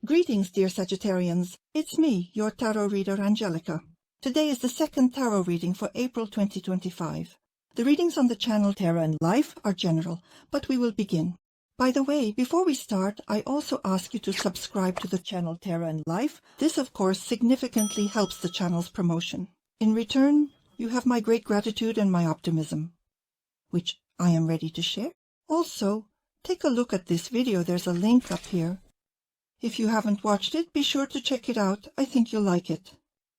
Greetings, dear Sagittarians. It's me, your tarot reader, Angelica. Today is the second tarot reading for April 2025. The readings on the channel Tarot and Life are general, but we will begin. By the way, before we start, I also ask you to subscribe to the channel Tarot and Life. This, of course, significantly helps the channel's promotion. In return, you have my great gratitude and my optimism, which I am ready to share. Also, take a look at this video. There's a link up here. If you haven't watched it, be sure to check it out. I think you'll like it.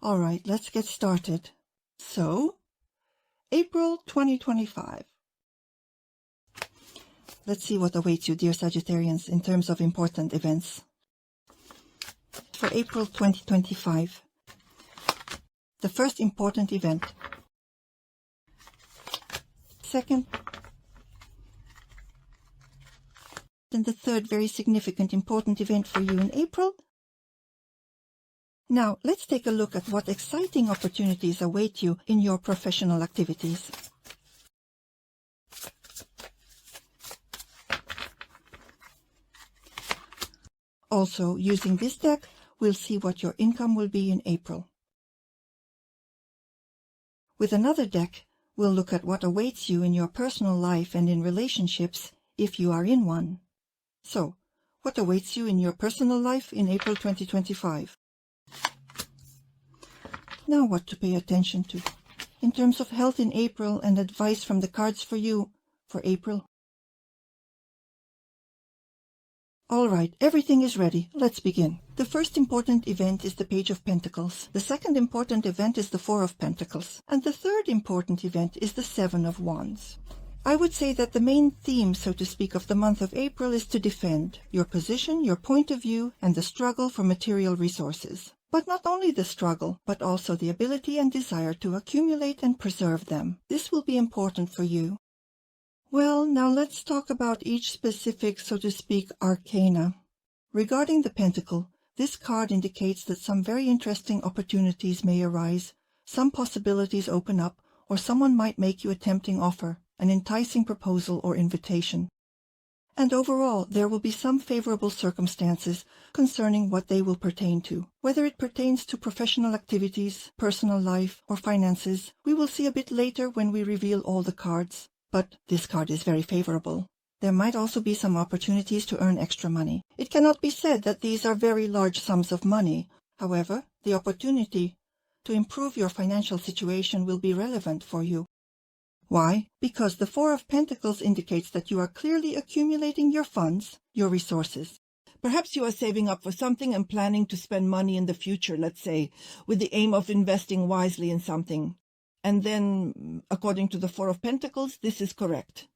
All right, let's get started. So, April 2025. Let's see what awaits you, dear Sagittarians, in terms of important events. For April 2025, the first important event. Second, and the third very significant important event for you in April. Now, let's take a look at what exciting opportunities await you in your professional activities. Also, using this deck, we'll see what your income will be in April. With another deck, we'll look at what awaits you in your personal life and in relationships if you are in one. So, what awaits you in your personal life in April 2025? Now what to pay attention to in terms of health in April and advice from the cards for you for April. All right, everything is ready. Let's begin. The first important event is the Page of Pentacles. The second important event is the Four of Pentacles. And the third important event is the Seven of Wands. I would say that the main theme, so to speak, of the month of April is to defend your position, your point of view, and the struggle for material resources. But not only the struggle, but also the ability and desire to accumulate and preserve them. This will be important for you. Well, now let's talk about each specific, so to speak, arcana. Regarding the Pentacle, this card indicates that some very interesting opportunities may arise, some possibilities open up, or someone might make you a tempting offer, an enticing proposal or invitation. And overall, there will be some favorable circumstances concerning what they will pertain to. Whether it pertains to professional activities, personal life, or finances, we will see a bit later when we reveal all the cards. But this card is very favorable. There might also be some opportunities to earn extra money. It cannot be said that these are very large sums of money. However, the opportunity to improve your financial situation will be relevant for you. Why? Because the Four of Pentacles indicates that you are clearly accumulating your funds, your resources. Perhaps you are saving up for something and planning to spend money in the future, let's say, with the aim of investing wisely in something. And then, according to the Four of Pentacles, this is correct.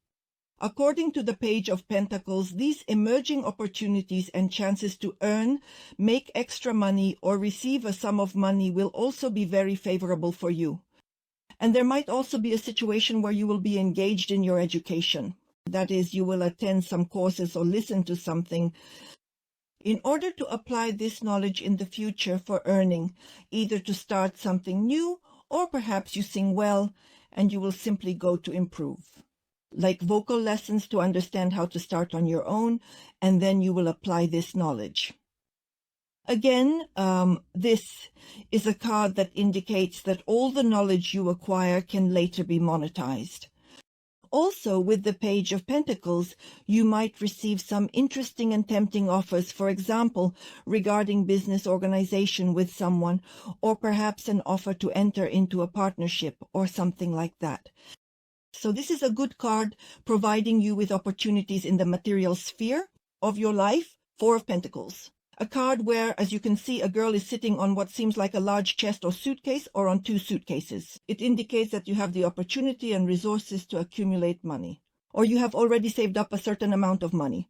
According to the Page of Pentacles, these emerging opportunities and chances to earn, make extra money, or receive a sum of money will also be very favorable for you. And there might also be a situation where you will be engaged in your education. That is, you will attend some courses or listen to something in order to apply this knowledge in the future for earning, either to start something new, or perhaps you sing well and you will simply go to improve. Like vocal lessons to understand how to start on your own, and then you will apply this knowledge. Again, this is a card that indicates that all the knowledge you acquire can later be monetized. Also, with the Page of Pentacles, you might receive some interesting and tempting offers, for example, regarding business organization with someone, or perhaps an offer to enter into a partnership or something like that. So this is a good card providing you with opportunities in the material sphere of your life. Four of Pentacles. A card where, as you can see, a girl is sitting on what seems like a large chest or suitcase, or on two suitcases. It indicates that you have the opportunity and resources to accumulate money, or you have already saved up a certain amount of money.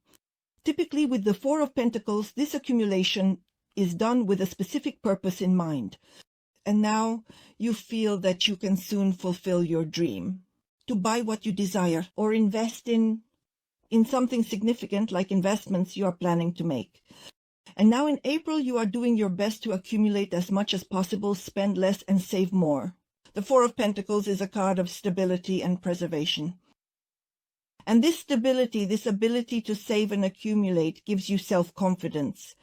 Typically, with the Four of Pentacles, this accumulation is done with a specific purpose in mind. And now you feel that you can soon fulfill your dream, to buy what you desire, or invest in something significant like investments you are planning to make. And now in April, you are doing your best to accumulate as much as possible, spend less, and save more. The Four of Pentacles is a card of stability and preservation. And this stability, this ability to save and accumulate, gives you self-confidence.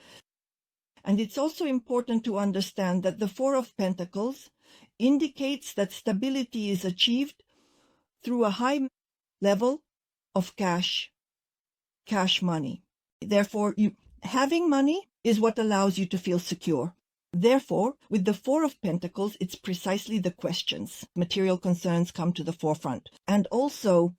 And it's also important to understand that the Four of Pentacles indicates that stability is achieved through a high level of cash money. Therefore, having money is what allows you to feel secure. Therefore, with the Four of Pentacles, it's precisely the questions. Material concerns come to the forefront. And also,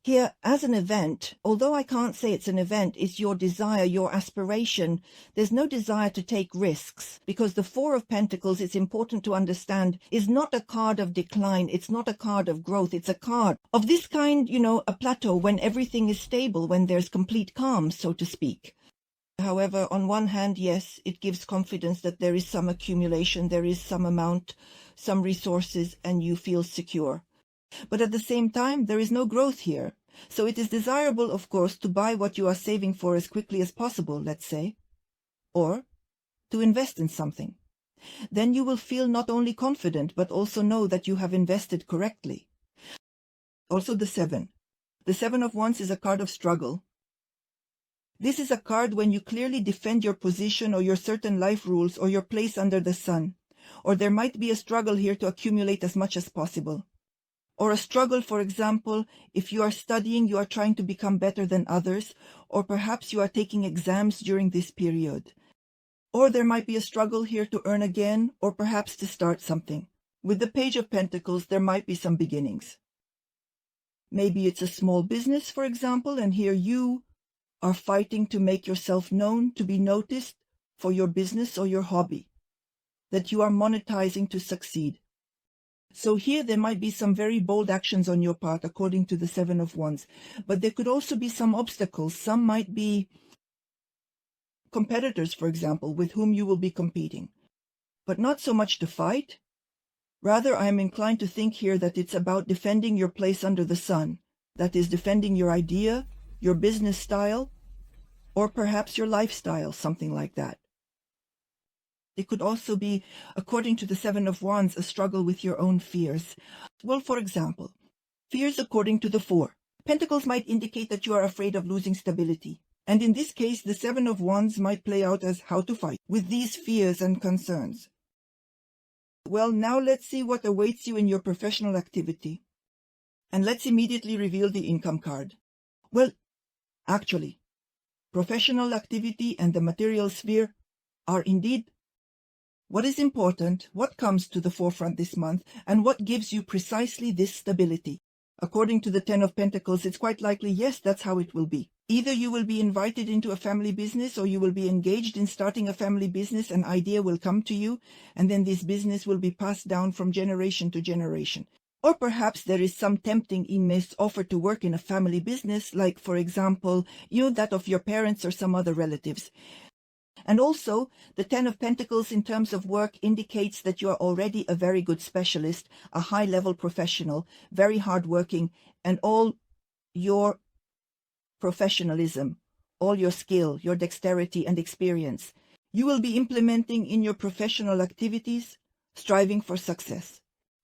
here, as an event, although I can't say it's an event, it's your desire, your aspiration. There's no desire to take risks, because the Four of Pentacles, it's important to understand, is not a card of decline. It's not a card of growth. It's a card of this kind, a plateau when everything is stable, when there's complete calm, so to speak. However, on one hand, yes, it gives confidence that there is some accumulation, there is some amount, some resources, and you feel secure. But at the same time, there is no growth here. So it is desirable, of course, to buy what you are saving for as quickly as possible, let's say, or to invest in something. Then you will feel not only confident, but also know that you have invested correctly. Also the Seven. The Seven of Wands is a card of struggle. This is a card when you clearly defend your position or your certain life rules or your place under the sun. Or there might be a struggle here to accumulate as much as possible. Or a struggle, for example, if you are studying, you are trying to become better than others, or perhaps you are taking exams during this period. Or there might be a struggle here to earn again, or perhaps to start something. With the Page of Pentacles, there might be some beginnings. Maybe it's a small business, for example, and here you are fighting to make yourself known, to be noticed for your business or your hobby, that you are monetizing to succeed. So here there might be some very bold actions on your part, according to the Seven of Wands. But there could also be some obstacles. Some might be competitors, for example, with whom you will be competing. But not so much to fight. Rather, I am inclined to think here that it's about defending your place under the sun. That is, defending your idea, your business style, or perhaps your lifestyle, something like that. It could also be, according to the Seven of Wands, a struggle with your own fears. Well, for example, fears according to the Four. Pentacles might indicate that you are afraid of losing stability. And in this case, the Seven of Wands might play out as how to fight with these fears and concerns. Well, now let's see what awaits you in your professional activity. And let's immediately reveal the income card. Well, actually, professional activity and the material sphere are indeed what is important, what comes to the forefront this month, and what gives you precisely this stability. According to the Ten of Pentacles, it's quite likely, yes, that's how it will be. Either you will be invited into a family business, or you will be engaged in starting a family business. An idea will come to you, and then this business will be passed down from generation to generation. Or perhaps there is some tempting image offer to work in a family business, like, for example, that of your parents or some other relatives. And also, the Ten of Pentacles in terms of work indicates that you are already a very good specialist, a high-level professional, very hardworking, and all your professionalism, all your skill, your dexterity and experience, you will be implementing in your professional activities, striving for success.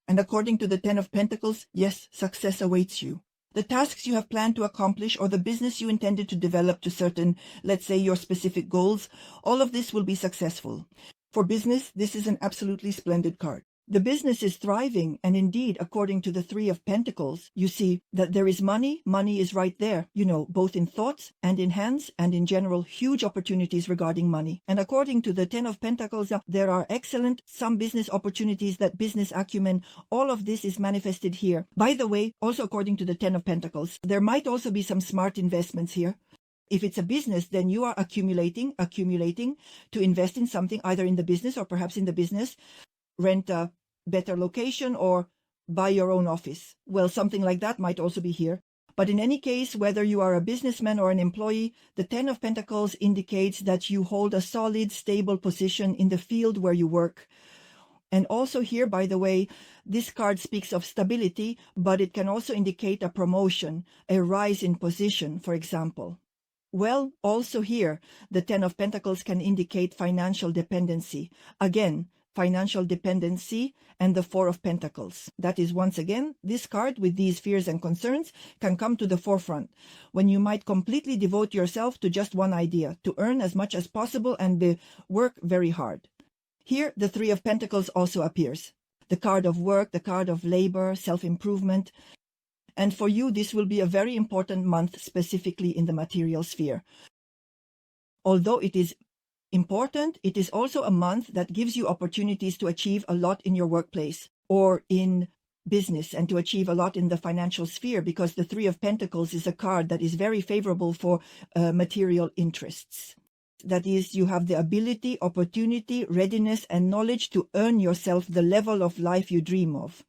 And according to the Ten of Pentacles, yes, success awaits you. The tasks you have planned to accomplish or the business you intended to develop to certain, let's say, your specific goals, all of this will be successful. For business, this is an absolutely splendid card. The business is thriving, and indeed, according to the Three of Pentacles, you see that there is money. Money is right there, both in thoughts and in hands, and in general, huge opportunities regarding money. And according to the Ten of Pentacles, there are some business opportunities, that business acumen, all of this is manifested here. By the way, also according to the Ten of Pentacles, there might also be some smart investments here. If it's a business, then you are accumulating to invest in something, either in the business or perhaps in the business, rent a better location or buy your own office. Well, something like that might also be here. But in any case, whether you are a businessman or an employee, the Ten of Pentacles indicates that you hold a solid, stable position in the field where you work. And also here, by the way, this card speaks of stability, but it can also indicate a promotion, a rise in position, for example. Well, also here, the Ten of Pentacles can indicate financial dependency. Again, financial dependency, and the Four of Pentacles. That is, once again, this card with these fears and concerns can come to the forefront when you might completely devote yourself to just one idea, to earn as much as possible and work very hard. Here, the Three of Pentacles also appears. The card of work, the card of labor, self-improvement. And for you, this will be a very important month, specifically in the material sphere. Although it is important, it is also a month that gives you opportunities to achieve a lot in your workplace or in business, and to achieve a lot in the financial sphere, because the Three of Pentacles is a card that is very favorable for material interests. That is, you have the ability, opportunity, readiness, and knowledge to earn yourself the level of life you dream of.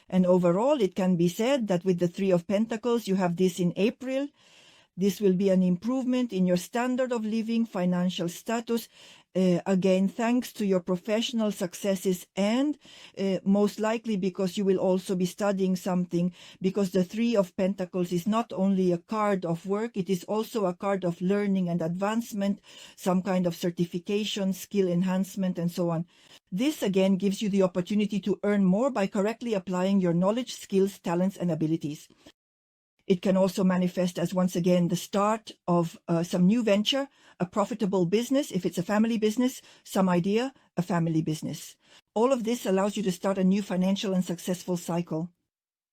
And overall, it can be said that with the Three of Pentacles, you have this in April. This will be an improvement in your standard of living, financial status, again, thanks to your professional successes, and most likely because you will also be studying something, because the Three of Pentacles is not only a card of work, it is also a card of learning and advancement, some kind of certification, skill enhancement, and so on. This again gives you the opportunity to earn more by correctly applying your knowledge, skills, talents, and abilities. It can also manifest as, once again, the start of some new venture, a profitable business, if it's a family business, some idea, a family business. All of this allows you to start a new financial and successful cycle.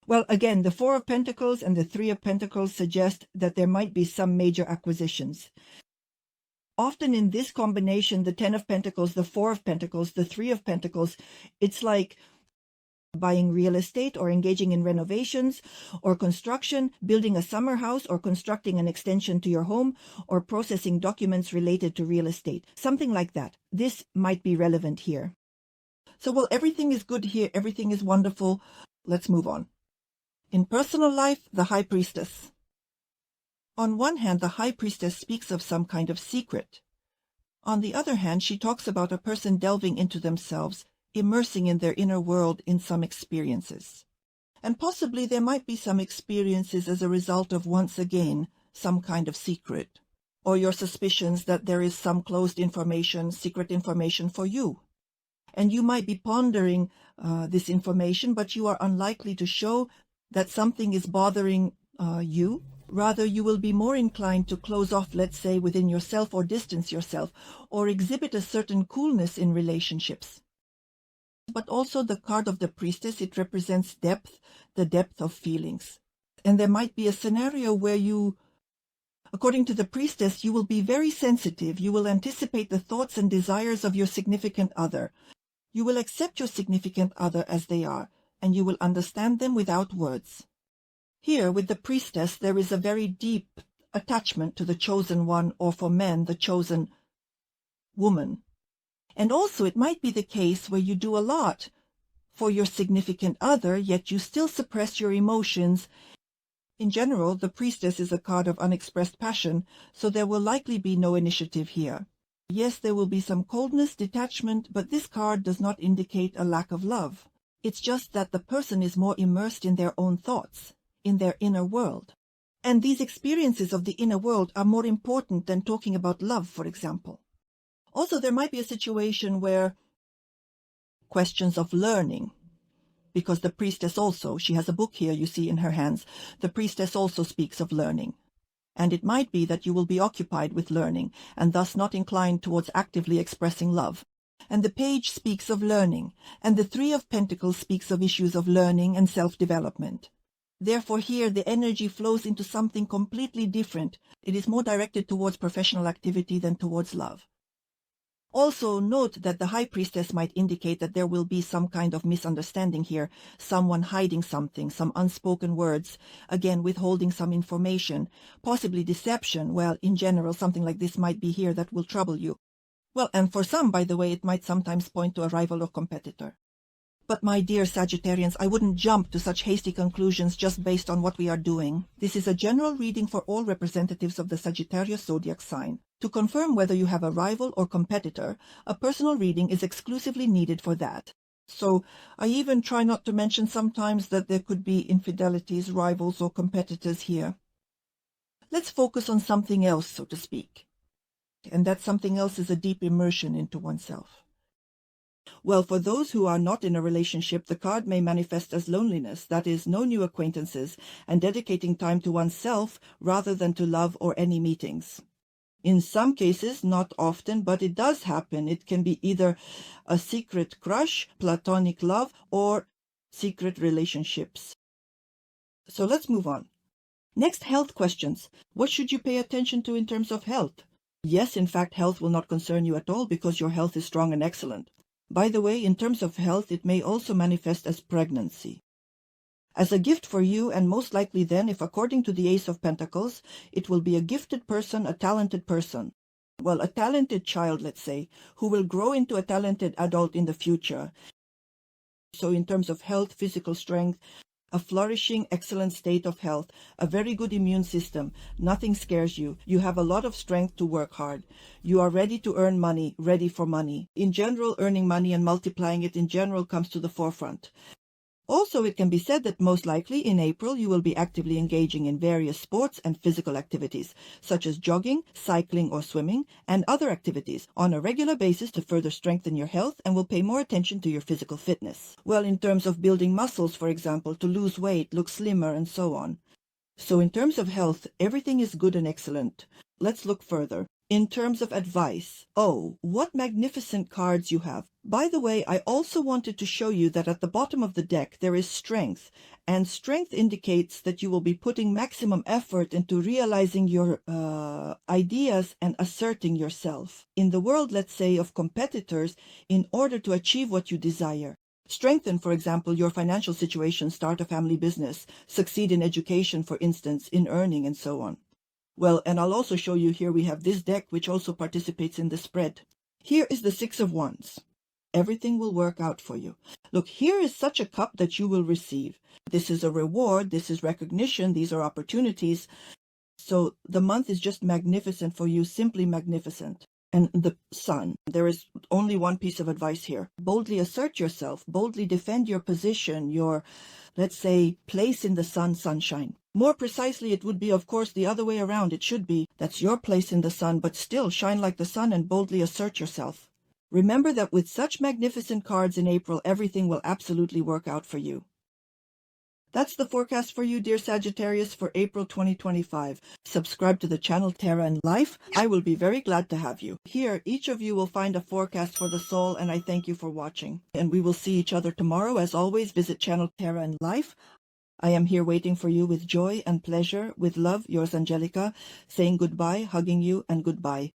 Well, again, the Four of Pentacles and the Three of Pentacles suggest that there might be some major acquisitions. Often in this combination, the Ten of Pentacles, the Four of Pentacles, the Three of Pentacles, it's like buying real estate or engaging in renovations or construction, building a summer house or constructing an extension to your home, or processing documents related to real estate. Something like that. This might be relevant here. So, well, everything is good here. Everything is wonderful. Let's move on. In personal life, the High Priestess. On one hand, the High Priestess speaks of some kind of secret. On the other hand, she talks about a person delving into themselves, immersing in their inner world in some experiences. And possibly there might be some experiences as a result of, once again, some kind of secret, or your suspicions that there is some closed information, secret information for you. And you might be pondering this information, but you are unlikely to show that something is bothering you. Rather, you will be more inclined to close off, let's say, within yourself, or distance yourself, or exhibit a certain coolness in relationships. But also the card of the Priestess, it represents depth, the depth of feelings. And there might be a scenario where you, according to the Priestess, you will be very sensitive. You will anticipate the thoughts and desires of your significant other. You will accept your significant other as they are, and you will understand them without words. Here, with the Priestess, there is a very deep attachment to the chosen one, or for men, the chosen woman. And also, it might be the case where you do a lot for your significant other, yet you still suppress your emotions. In general, the Priestess is a card of unexpressed passion, so there will likely be no initiative here. Yes, there will be some coldness, detachment, but this card does not indicate a lack of love. It's just that the person is more immersed in their own thoughts, in their inner world. And these experiences of the inner world are more important than talking about love, for example. Also, there might be a situation where questions of learning, because the Priestess also, she has a book here you see in her hands, the Priestess also speaks of learning. And it might be that you will be occupied with learning, and thus not inclined towards actively expressing love. And the Page speaks of learning, and the Three of Pentacles speaks of issues of learning and self-development. Therefore, here the energy flows into something completely different. It is more directed towards professional activity than towards love. Also, note that the High Priestess might indicate that there will be some kind of misunderstanding here, someone hiding something, some unspoken words, again withholding some information, possibly deception. Well, in general, something like this might be here that will trouble you. Well, and for some, by the way, it might sometimes point to a rival or competitor. But my dear Sagittarians, I wouldn't jump to such hasty conclusions just based on what we are doing. This is a general reading for all representatives of the Sagittarius zodiac sign. To confirm whether you have a rival or competitor, a personal reading is exclusively needed for that. So I even try not to mention sometimes that there could be infidelities, rivals, or competitors here. Let's focus on something else, so to speak. And that something else is a deep immersion into oneself. Well, for those who are not in a relationship, the card may manifest as loneliness, that is, no new acquaintances, and dedicating time to oneself rather than to love or any meetings. In some cases, not often, but it does happen. It can be either a secret crush, platonic love, or secret relationships. So let's move on. Next, health questions. What should you pay attention to in terms of health? Yes, in fact, health will not concern you at all because your health is strong and excellent. By the way, in terms of health, it may also manifest as pregnancy. As a gift for you, and most likely then, if according to the Ace of Pentacles, it will be a gifted person, a talented person. Well, a talented child, let's say, who will grow into a talented adult in the future. So in terms of health, physical strength, a flourishing, excellent state of health, a very good immune system, nothing scares you. You have a lot of strength to work hard. You are ready to earn money, ready for money. In general, earning money and multiplying it in general comes to the forefront. Also, it can be said that most likely in April you will be actively engaging in various sports and physical activities, such as jogging, cycling or swimming, and other activities on a regular basis to further strengthen your health and will pay more attention to your physical fitness. Well, in terms of building muscles, for example, to lose weight, look slimmer, and so on. So in terms of health, everything is good and excellent. Let's look further. In terms of advice, oh, what magnificent cards you have. By the way, I also wanted to show you that at the bottom of the deck there is strength, and strength indicates that you will be putting maximum effort into realizing your ideas and asserting yourself. In the world, let's say, of competitors, in order to achieve what you desire. Strengthen, for example, your financial situation, start a family business, succeed in education, for instance, in earning, and so on. Well, and I'll also show you here we have this deck which also participates in the spread. Here is the Six of Wands. Everything will work out for you. Look, here is such a cup that you will receive. This is a reward, this is recognition, these are opportunities. So the month is just magnificent for you, simply magnificent. And the Sun, there is only one piece of advice here. Boldly assert yourself, boldly defend your position, your, let's say, place in the sun, sunshine. More precisely, it would be, of course, the other way around. It should be, that's your place in the sun, but still shine like the sun and boldly assert yourself. Remember that with such magnificent cards in April, everything will absolutely work out for you. That's the forecast for you, dear Sagittarius, for April 2025. Subscribe to the channel Terra and Life. I will be very glad to have you. Here, each of you will find a forecast for the soul, and I thank you for watching. And we will see each other tomorrow. As always, visit channel Terra and Life. I am here waiting for you with joy and pleasure. With love, yours Angelica, saying goodbye, hugging you, and goodbye.